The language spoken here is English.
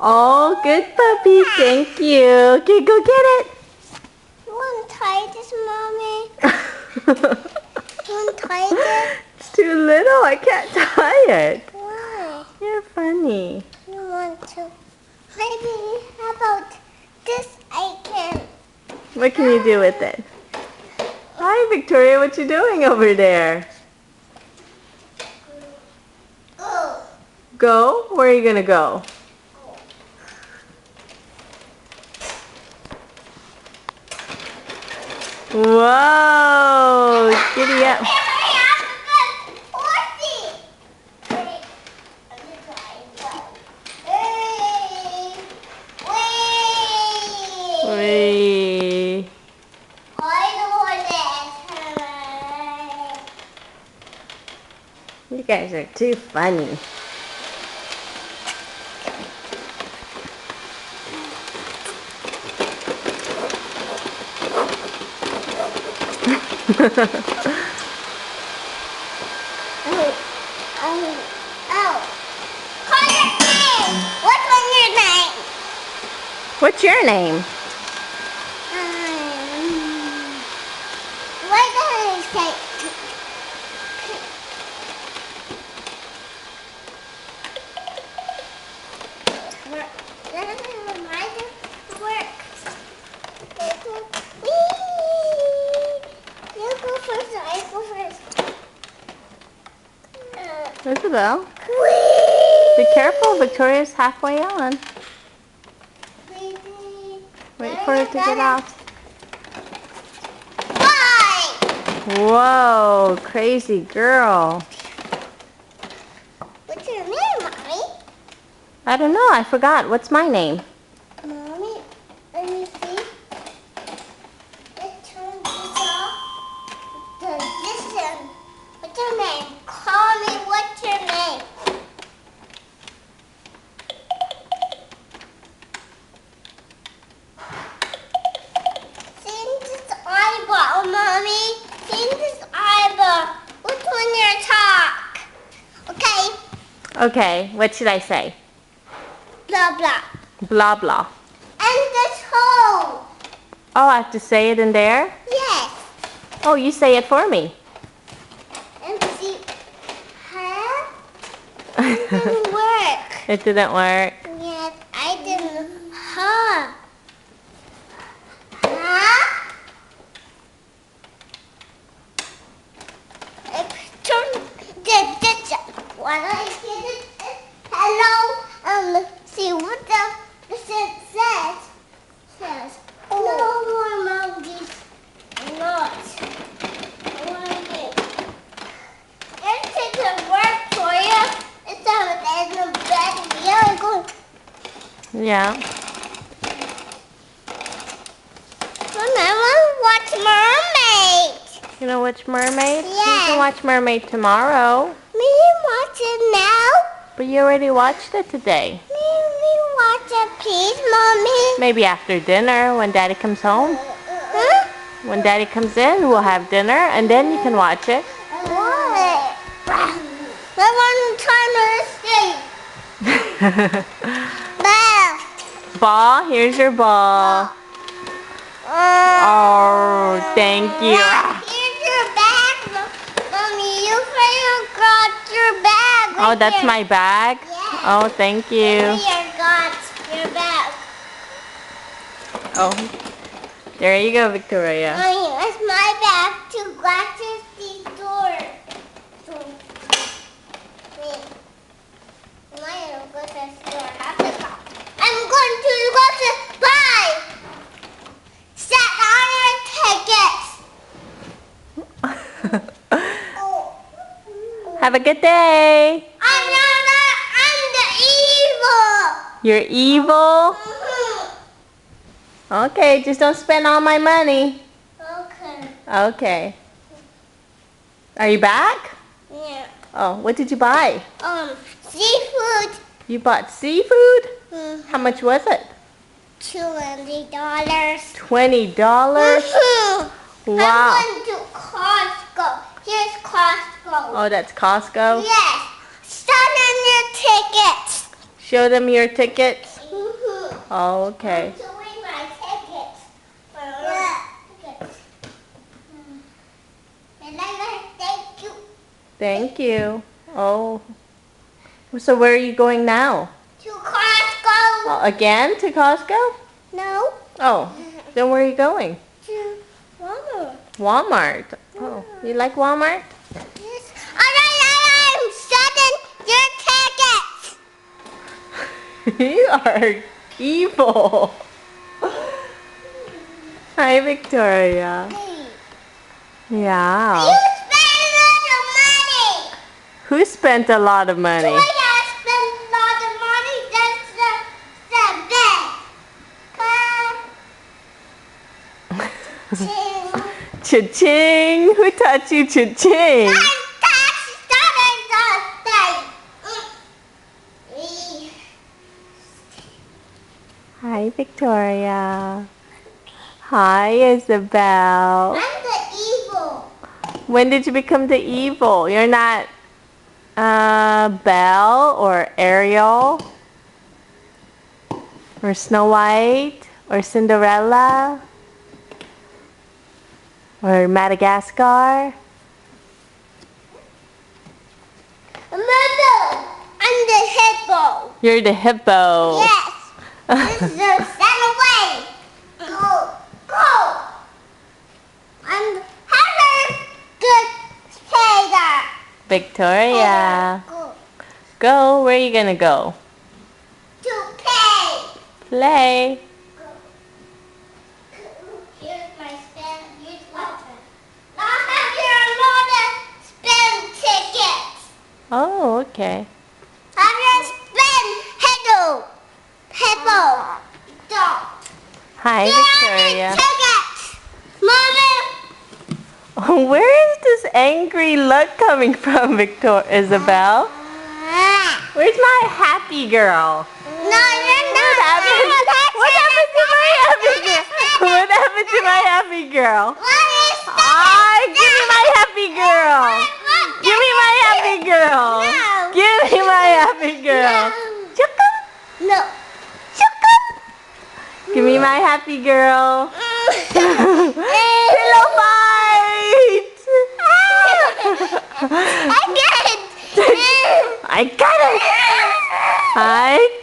Oh, good puppy. Thank you. Okay, go get it. You want to tie this, Mommy? You want to tie this? It's too little. I can't tie it. Why? You're funny. You want to? Maybe, how about this I can? What can you do with it? Hi, Victoria. What you doing over there? Go. Go? Where are you going to go? Whoa! Giddy up. Whee. You guys are too funny. What's your name? What does it say? You go first, I go first. Isabel, Whee! be careful. Victoria's halfway on. Wait for it to get off. Bye! Whoa, crazy girl. What's your name, Mommy? I don't know. I forgot. What's my name? Mommy, let me see. Let's turn this off. Listen. What's your name? Call me. What's your name? See this eyeball, Mommy. See this eyeball. Which one your talk? Okay. Okay, what should I say? Blah, blah. Blah, blah. And this hole. Oh, I have to say it in there? Yes. Oh, you say it for me. And see. Huh? It didn't work. It didn't work. Yes, I didn't. Huh? Huh? I turned this. What I did is hello. See what the says. Says no more emojis. Not. I want to. It didn't work for you. It's a bad video. Yeah. I want to watch Mermaid. You know watch Mermaid? Yeah. You can watch Mermaid tomorrow. Me watch it now? But you already watched it today. Me watch it, please, Mommy. Maybe after dinner when Daddy comes home. Huh? When Daddy comes in, we'll have dinner and then you can watch it. What? I want to time Bell. Ball, here's your ball. Oh, thank you. Here's your bag, Mommy. You forgot your bag. Oh, that's my bag? Yeah. Oh, thank you. Here, got your bag. Oh, there you go, Victoria. Mommy, it's my bag to glasses the door. I'm going to go to buy. Set on your tickets. Have a good day. I'm the evil. You're evil? Mhm. Okay, just don't spend all my money. Okay. Okay. Are you back? Yeah. Oh, what did you buy? Seafood. You bought seafood? Mhm. How much was it? $20. $20? Wow. I'm going to Costco. Here's Costco. Oh, that's Costco? Yes. Start on your tickets. Show them your tickets. Oh, okay. I'm doing my tickets. Tickets. And I'm gonna thank you Thank you. Oh. So where are you going now? to Costco. Oh, again to Costco? No. Oh. Then where are you going? To Walmart. Walmart. Oh. You like Walmart? Yes. I'm setting your tickets. You are evil. Hi, Victoria. Hey. Yeah. You spend a lot of money. Who spent a lot of money? Toya spent a lot of money. That's the bed. Cha-ching. Who taught you cha-ching? Hi, Victoria. Hi, Isabel. I'm the evil. When did you become the evil? You're not Belle or Ariel or Snow White or Cinderella or Madagascar. Remember, I'm the hippo. You're the hippo. Yes. This is a stand away. Go, go. I'm having good skater. Victoria. Go Go. Where are you gonna go? to play. Play. Here's my spin. Here's my spin. Now have your another spin ticket. Oh, okay. Have your spin. Hippo. Hippo. Dog. Hi, Victoria. Tickets. Mommy. Where is this angry look coming from, Isabel? Where's my happy girl? No, you're not. What happened to my happy girl? What happened to my happy girl? What is Give me my happy girl. Give me my happy girl. No. Give me my happy girl. Chukum, No. chukum. Give me my happy girl. Pillow fight. I get it. I got it. I